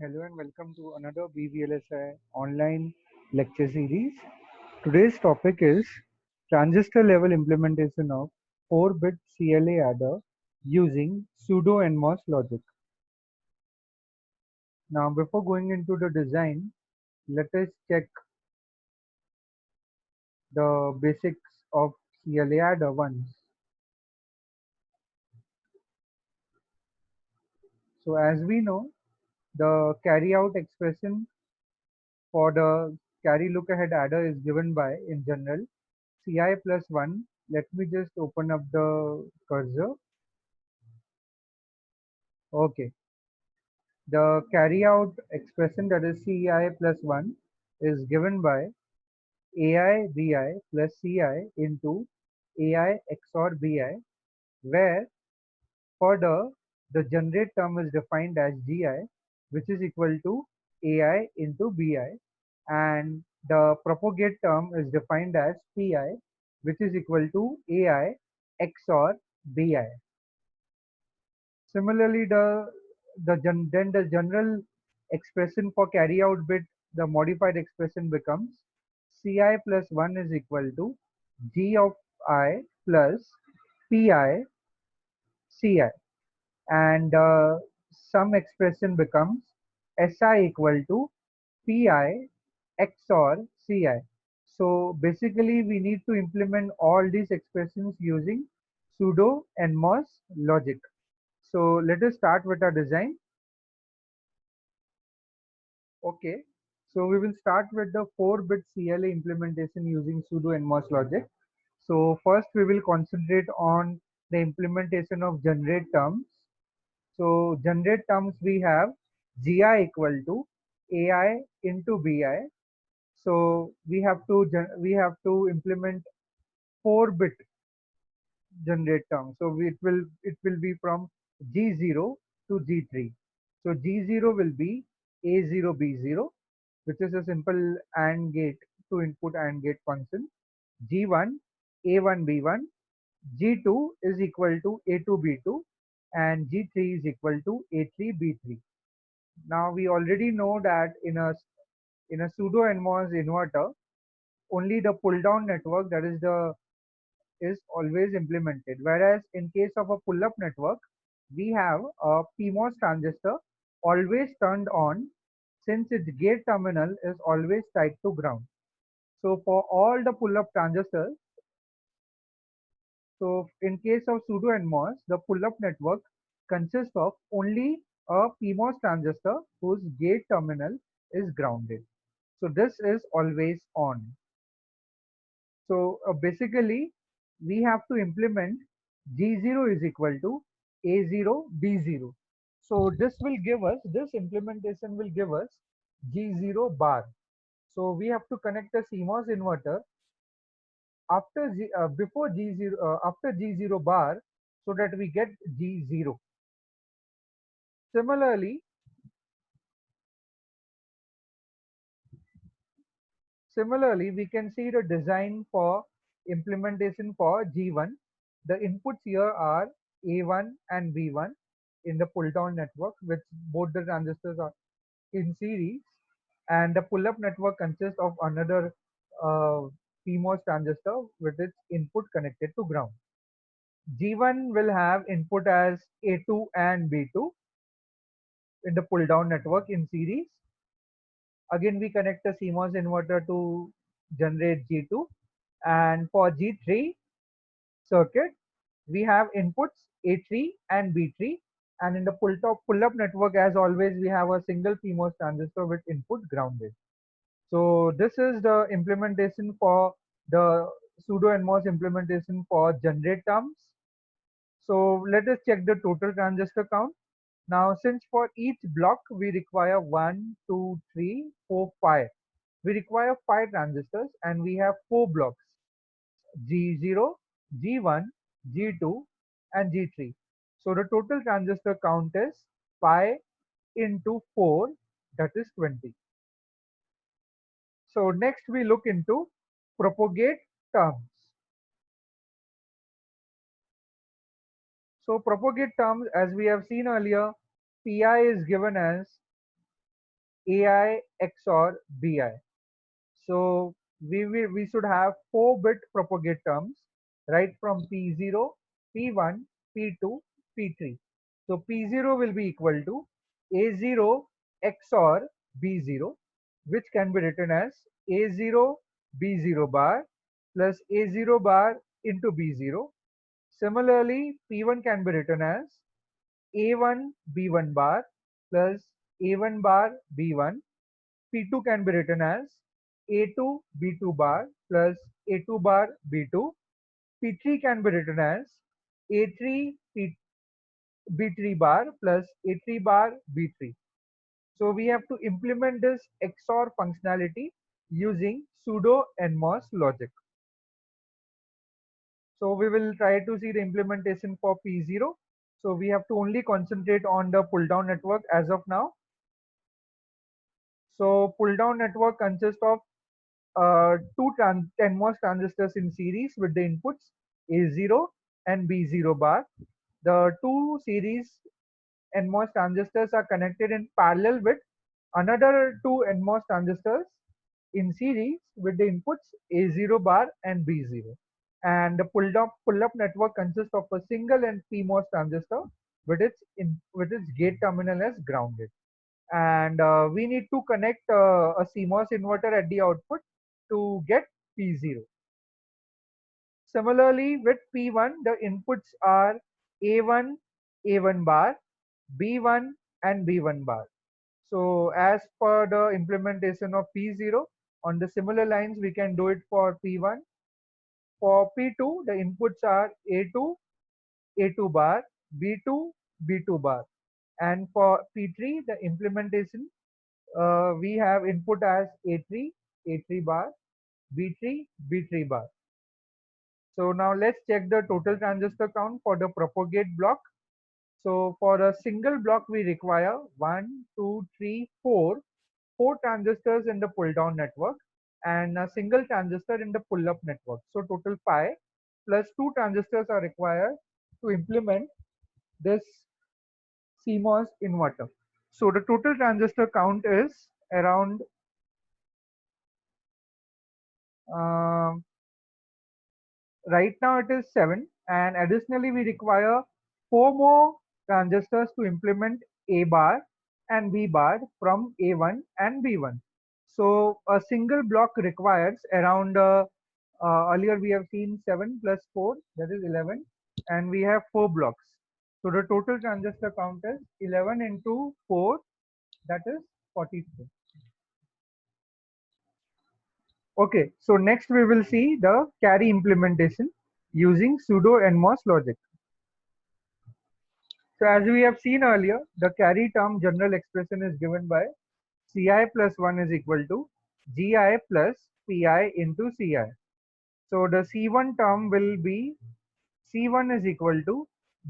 Hello and welcome to another BVLSI online lecture series. Today's topic is transistor level implementation of 4-bit CLA adder using pseudo NMOS logic. Now before going into the design, let us check the basics of CLA adder once. So as we know, the carry out expression for the carry look ahead adder is given by, in general, Ci plus 1. Let me just open up the cursor. Okay. The carry out expression, that is Ci plus 1, is given by Ai Bi plus Ci into Ai XOR Bi, where for the generate term is defined as Gi, which is equal to Ai into Bi, and the propagate term is defined as Pi, which is equal to Ai XOR Bi. Similarly, then the general expression for carry out bit, the modified expression becomes Ci plus 1 is equal to G of I plus Pi Ci, and some expression becomes Si equal to Pi XOR Ci. So basically we need to implement all these expressions using pseudo NMOS logic. So let us start with our design. Okay, so we will start with the 4-bit CLA implementation using pseudo NMOS logic. So first we will concentrate on the implementation of generate terms. So generate terms, we have Gi equal to Ai into Bi. So we have to implement 4-bit generate term. So it will be from G0 to G3. So G0 will be A0 B0, which is a simple AND gate, to input AND gate function. G1 A1 B1, G2 is equal to A2 B2, and G3 is equal to A3 B3. Now we already know that in a pseudo NMOS inverter, only the pull down network, that is always implemented, whereas in case of a pull up network, we have a PMOS transistor always turned on, since its gate terminal is always tied to ground. So for all the pull up transistors, so in case of pseudo NMOS, the pull up network consists of only a PMOS transistor whose gate terminal is grounded. So this is always on. So basically, we have to implement G0 is equal to A0 B0. So this implementation will give us G0 bar. So we have to connect a CMOS inverter before G0, after G0 bar, so that we get G0. Similarly, Similarly, we can see the design for implementation for G1. The inputs here are A1 and B1 in the pull down network, which both the transistors are in series, and the pull up network consists of another uh, PMOS transistor with its input connected to ground. G1 will have input as A2 and B2 in the pull down network in series. Again, we connect the CMOS inverter to generate G2, and for G3 circuit, we have inputs A3 and B3, and in the pull up network, as always, we have a single PMOS transistor with input grounded. So this is the implementation for the pseudo NMOS implementation for generate terms. So let us check the total transistor count. Now, since for each block we require 1, 2, 3, 4, 5, we require 5 transistors, and we have 4 blocks: G0, G1, G2, and G3. So the total transistor count is pi into 4, that is 20. So next we look into propagate terms. So propagate terms, as we have seen earlier, Pi is given as AI XOR BI. So we should have 4-bit propagate terms right from P0, P1, P2, P3. So P0 will be equal to A0 XOR B0, which can be written as A0 B0 bar plus A0 bar into B0. Similarly, P1 can be written as A1 B1 bar plus A1 bar B1. P2 can be written as A2 B2 bar plus A2 bar B2. P3 can be written as A3 B3 bar plus A3 bar B3. So we have to implement this XOR functionality using pseudo NMOS logic. So we will try to see the implementation for P0. So we have to only concentrate on the pull down network as of now. So pull down network consists of two 10MOS transistors in series with the inputs A0 and B0 bar. The two series NMOS transistors are connected in parallel with another two NMOS transistors in series with the inputs A0 bar and B0. And the pull-up network consists of a single and PMOS transistor with its gate terminal as grounded. And we need to connect a CMOS inverter at the output to get P0. Similarly, with P1, the inputs are A1, A1 bar, B1 and B1 bar. So as per the implementation of P0, on the similar lines, we can do it for P1. For P2, the inputs are A2, A2 bar, B2, B2 bar. And for P3, the implementation, we have input as A3, A3 bar, B3, B3 bar. So now let's check the total transistor count for the propagate block. So for a single block, we require 1, 2, 3, 4, 4 transistors in the pull down network and a single transistor in the pull up network. So total 5 plus 2 transistors are required to implement this CMOS inverter. So the total transistor count is around um right now it is 7, and additionally we require 4 more transistors to implement A bar and B bar from A1 and B1. So a single block requires around earlier we have seen 7 plus 4, that is 11, and we have 4 blocks. So the total transistor count is 11 into 4, that is 42. Okay, so next we will see the carry implementation using pseudo NMOS logic. So as we have seen earlier, the carry term general expression is given by Ci plus 1 is equal to Gi plus Pi into Ci. So the C1 term will be C1 is equal to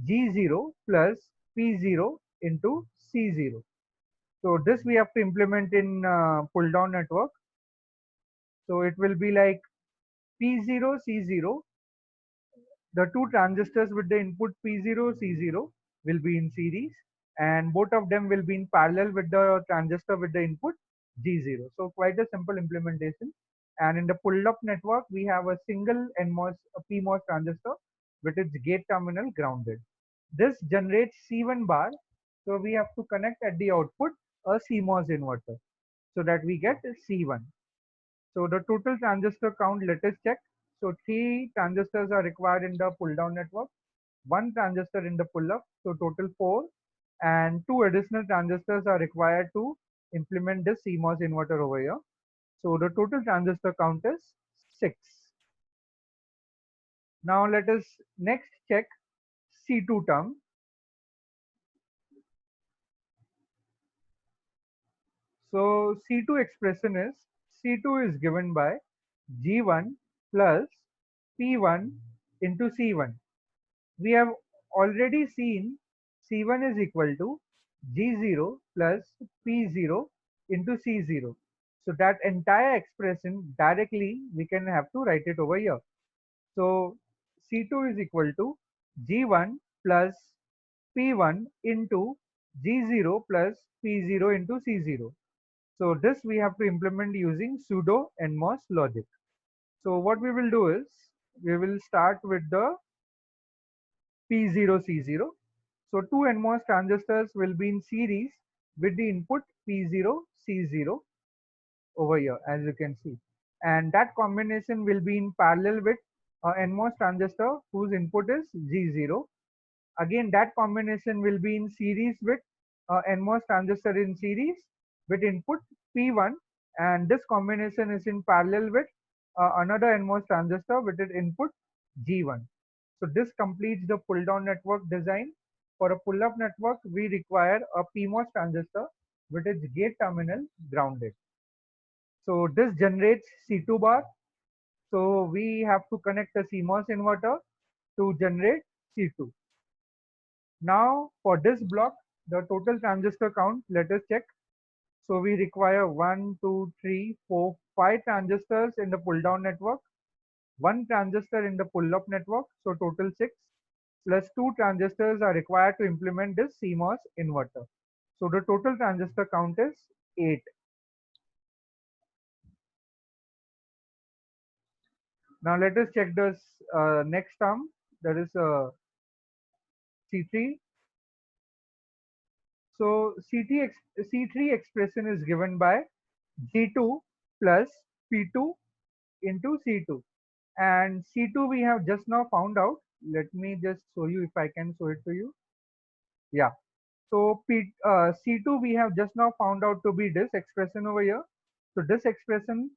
G0 plus P0 into C0. So this we have to implement in pull down network. So it will be like P0 C0. The two transistors with the input P0 C0 will be in series, and both of them will be in parallel with the transistor with the input G0. So quite a simple implementation. And in the pull up network, we have a single NMOS, a PMOS transistor with its gate terminal grounded. This generates C1 bar. So we have to connect at the output a CMOS inverter so that we get C1. So the total transistor count, let us check. So 3 transistors are required in the pull down network, 1 transistor in the pull up, so total 4, and 2 additional transistors are required to implement this CMOS inverter over here. So the total transistor count is 6. Now let us next check C2 term. So C2 expression is C2 is given by G1 plus P1 into C1. We have already seen C1 is equal to G0 plus P0 into C0. So that entire expression directly we can have to write it over here. So C2 is equal to G1 plus P1 into G0 plus P0 into C0. So this we have to implement using pseudo NMOS logic. So what we will do is we will start with the P0 C0. So two NMOS transistors will be in series with the input P0 C0 over here, as you can see, and that combination will be in parallel with a NMOS transistor whose input is G0. Again, that combination will be in series with a NMOS transistor in series with input P1, and this combination is in parallel with another NMOS transistor with its input G1. So this completes the pull down network design. For a pull up network, we require a PMOS transistor with its gate terminal grounded. So this generates C2 bar. So we have to connect a CMOS inverter to generate C2. Now for this block, the total transistor count, let us check. So we require 1, 2, 3, 4, 5 transistors in the pull down network, 1 transistor in the pull up network, so total 6, plus 2 transistors are required to implement this CMOS inverter. So the total transistor count is 8. Now let us check this next term, that is C3. So C3 expression is given by G2 plus P2 into C2. And C2 we have just now found out. Let me just show you if I can show it to you. Yeah. So C2 we have just now found out to be this expression over here. So this expression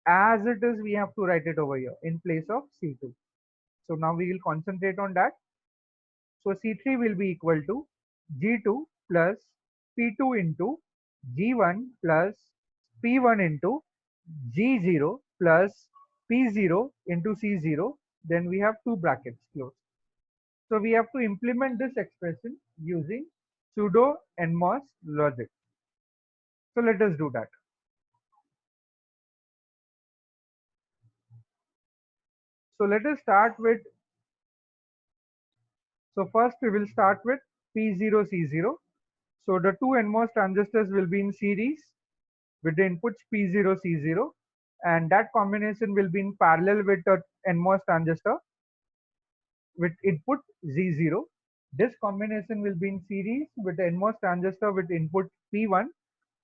as it is, we have to write it over here in place of C2. So now we will concentrate on that. So C3 will be equal to G2 plus P2 into G1 plus P1 into G0 plus P0 into C0. Then we have two brackets closed. So we have to implement this expression using pseudo NMOS logic. So let us do that. So let us start with, so first we will start with P0 C0. So the two NMOS transistors will be in series with the inputs P0 C0, and that combination will be in parallel with the NMOS transistor with input Z0. This combination will be in series with the NMOS transistor with input P1,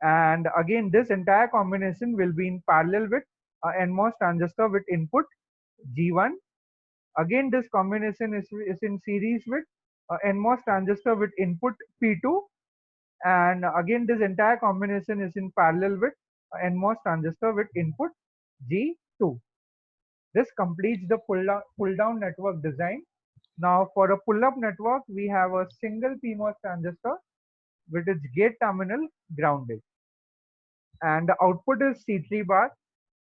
and again this entire combination will be in parallel with a NMOS transistor with input G1. Again this combination is in series with a NMOS transistor with input P2, and again this entire combination is in parallel with a NMOS transistor with input G2. This completes the pull down network design. Now for a pull up network, we have a single PMOS transistor with its gate terminal grounded, and the output is C3 bar.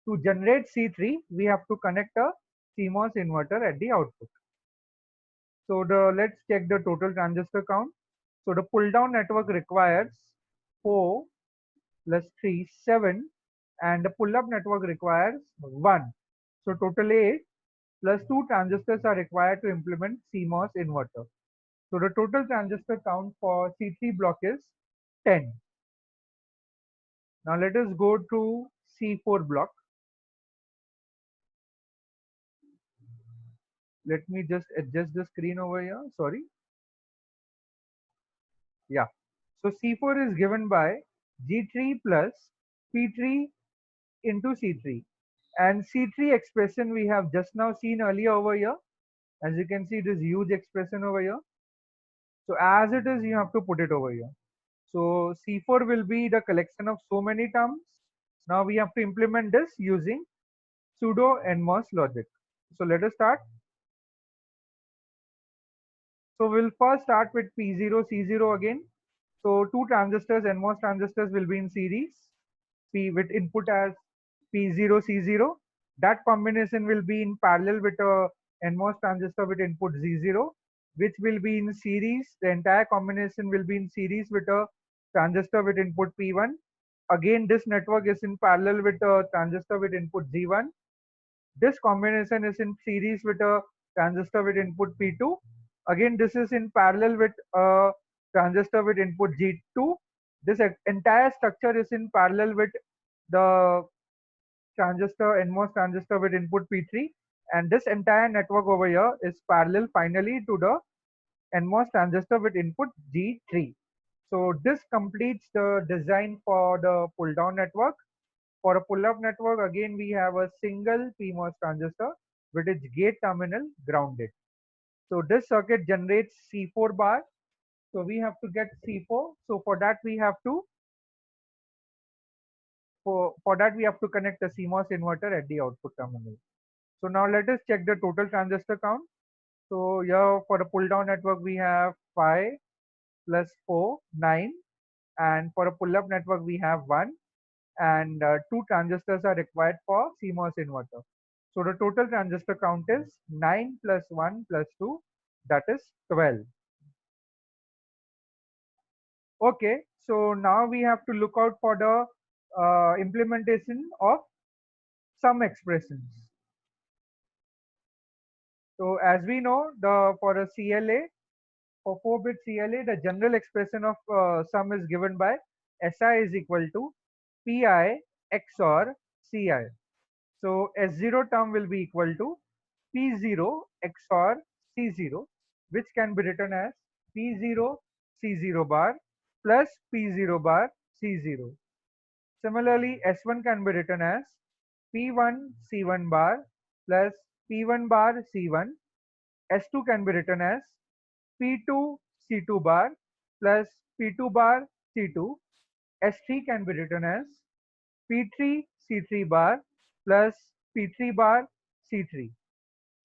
To generate C3, we have to connect a CMOS inverter at the output. So let's check the total transistor count. So the pull down network requires 4 plus 3, 7, and the pull up network requires 1. So total 8 plus 2 transistors are required to implement CMOS inverter. So the total transistor count for C3 block is 10. Now let us go to C4 block. Let me just adjust the screen over here. Sorry. Yeah. So C4 is given by G3 plus P3 into C3. And C3 expression we have just now seen earlier over here. As you can see, this huge expression over here. So as it is, you have to put it over here. So C4 will be the collection of so many terms. Now we have to implement this using pseudo NMOS logic. So let us start. So we'll first start with P0 C0 again. So two transistors, NMOS transistors will be in series. P with input as P0 C0. That combination will be in parallel with a NMOS transistor with input Z0, which will be in series. The entire combination will be in series with a transistor with input P1. Again, this network is in parallel with a transistor with input Z1. This combination is in series with a transistor with input P2. Again, this is in parallel with a transistor with input G2. This entire structure is in parallel with the transistor, NMOS transistor with input P3, and this entire network over here is parallel finally to the NMOS transistor with input G3. So this completes the design for the pull down network. For a pull up network, again we have a single PMOS transistor with its gate terminal grounded. So this circuit generates C4 bar. So we have to get C4. So for that we have to connect a CMOS inverter at the output terminal. So now let us check the total transistor count. So here for the pull down network we have 5 plus 4, 9, and for a pull up network we have 1, and 2 transistors are required for CMOS inverter. So the total transistor count is 9 plus 1 plus 2, that is 12. Okay, so now we have to look out for the implementation of some expressions. So as we know, for a CLA, for 4-bit CLA, the general expression of sum is given by SI is equal to PI XOR CI. So S0 term will be equal to P0 XOR C0, which can be written as P0 C0 bar plus P0 bar C0. Similarly, S1 can be written as P1 C1 bar plus P1 bar C1. S2 can be written as P2 C2 bar plus P2 bar C2. S3 can be written as P3 C3 bar plus P3 bar C3.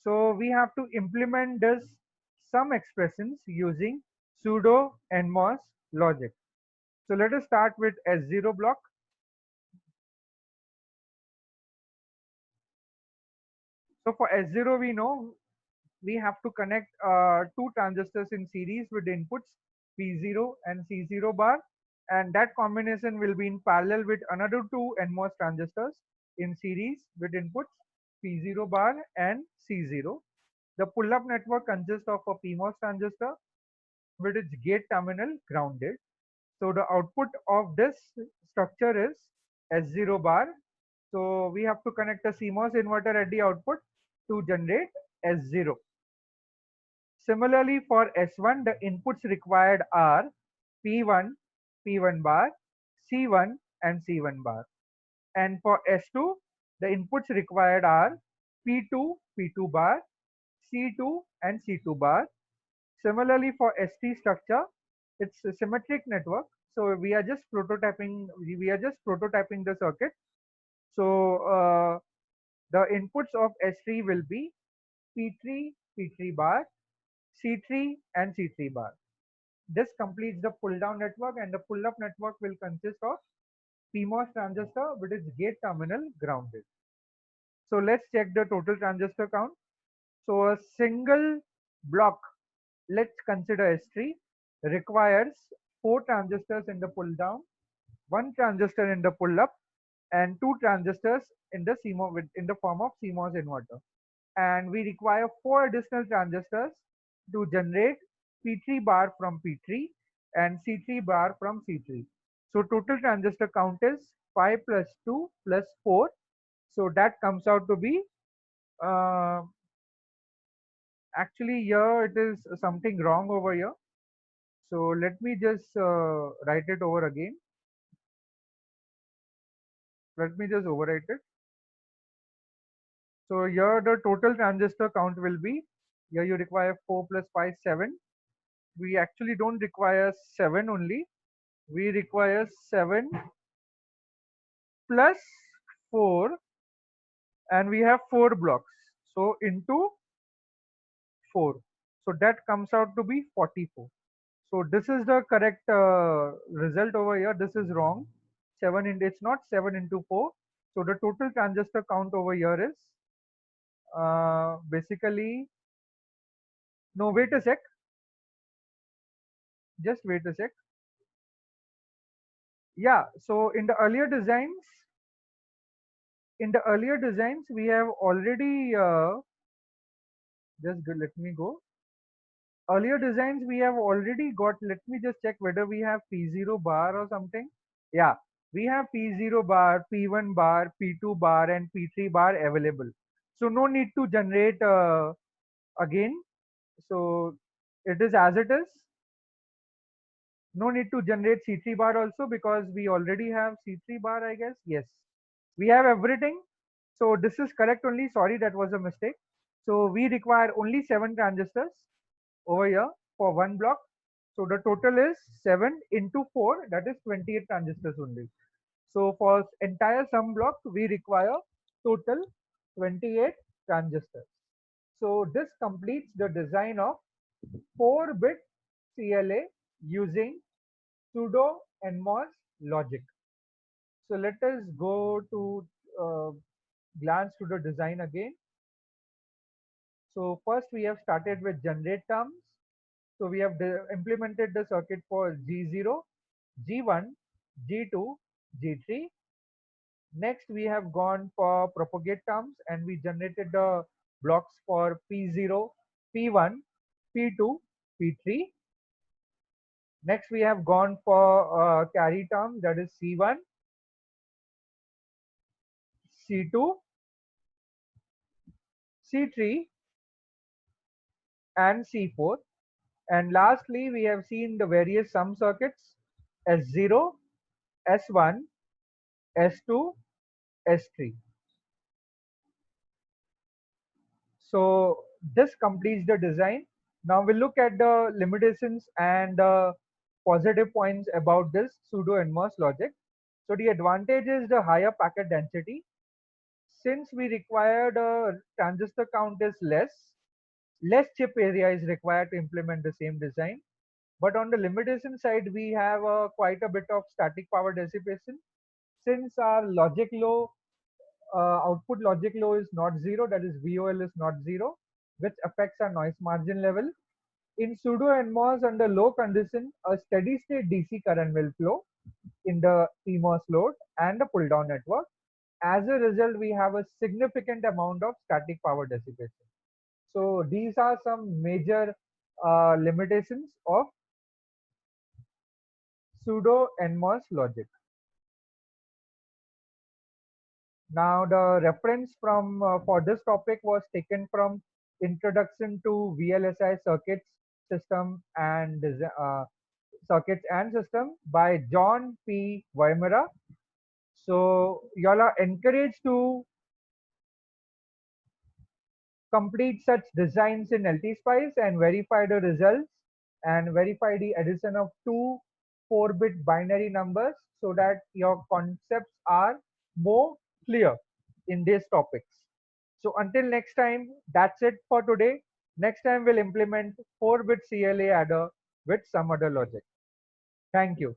So we have to implement this some expressions using pseudo NMOS logic. So let us start with S0 block. So for S0 we know we have to connect two transistors in series with inputs P0 and C0 bar, and that combination will be in parallel with another two NMOS transistors in series with inputs P0 bar and C0. The pull-up network consists of a PMOS transistor with its gate terminal grounded. So the output of this structure is S0 bar. So we have to connect a CMOS inverter at the output to generate S0. Similarly, for S1, the inputs required are P1, P1 bar, C1 and C1 bar. And for S2, the inputs required are P2, P2 bar, C2 and C2 bar. Similarly, for ST structure, it's a symmetric network. So we are just prototyping. The circuit. So the inputs of S3 will be P3, P3 bar, C3 and C3 bar. This completes the pull down network, and the pull up network will consist of PMOS transistor with its gate terminal grounded. So let's check the total transistor count. So a single block, let's consider S3, requires 4 transistors in the pull down, 1 transistor in the pull up, and 2 transistors in the CMOS in the form of CMOS inverter. And we require 4 additional transistors to generate P3 bar from P3 and C3 bar from C3. So total transistor count is 5 plus 2 plus 4. So that comes out to be uh, actually here it is something wrong over here. So let me just write it over again. Let me just overwrite it. So here the total transistor count will be, here you require 4 plus 5, 7. We actually don't require 7 only. We require 7 plus 4, and we have 4 blocks. So into 4. So that comes out to be 44. So this is the correct result over here. This is wrong. 7 into, it's not 7 into 4. So the total transistor count over here is basically, no, wait a sec. Just wait a sec. Yeah, so in the earlier designs, we have already, let me go. Earlier designs we have already got. Let me just check whether we have P0 bar or something. Yeah, we have P0 bar, P1 bar, P2 bar, and P3 bar available. So no need to generate again. So it is as it is. No need to generate C3 bar also because we already have C3 bar, I guess. Yes, we have everything. So this is correct only. Sorry, that was a mistake. So we require only 7 transistors over here for one block. So the total is 7 into 4, that is 28 transistors only. So for entire sum block, we require total 28 transistors. So this completes the design of 4-bit CLA using pseudo NMOS logic. So let us go to glance to the design again. So first we have started with generate terms. So we have implemented the circuit for G0, G1, G2, G3. Next we have gone for propagate terms and we generated the blocks for P0, P1, P2, P3. Next we have gone for carry terms, that is C1, C2, C3 and C4. And lastly, we have seen the various sum circuits S0, S1, S2, S3. So this completes the design. Now we'll look at the limitations and positive points about this pseudo NMOS logic. So the advantage is the higher packet density. Since we required a transistor count is less chip area is required to implement the same design. But on the limitation side, we have quite a bit of static power dissipation. Since our logic low, output logic low is not zero, that is VOL is not zero, which affects our noise margin level. In pseudo NMOS under low condition, a steady state DC current will flow in the PMOS load and the pull down network. As a result, we have a significant amount of static power dissipation. So these are some major limitations of pseudo NMOS logic. Now the reference from for this topic was taken from Introduction to VLSI Circuits System and Circuits and System by John P. Weimara. So y'all are encouraged to complete such designs in LTSpice and verify the results and verify the addition of two 4-bit binary numbers so that your concepts are more clear in these topics. So until next time, that's it for today. Next time we'll implement 4-bit CLA adder with some other logic. Thank you.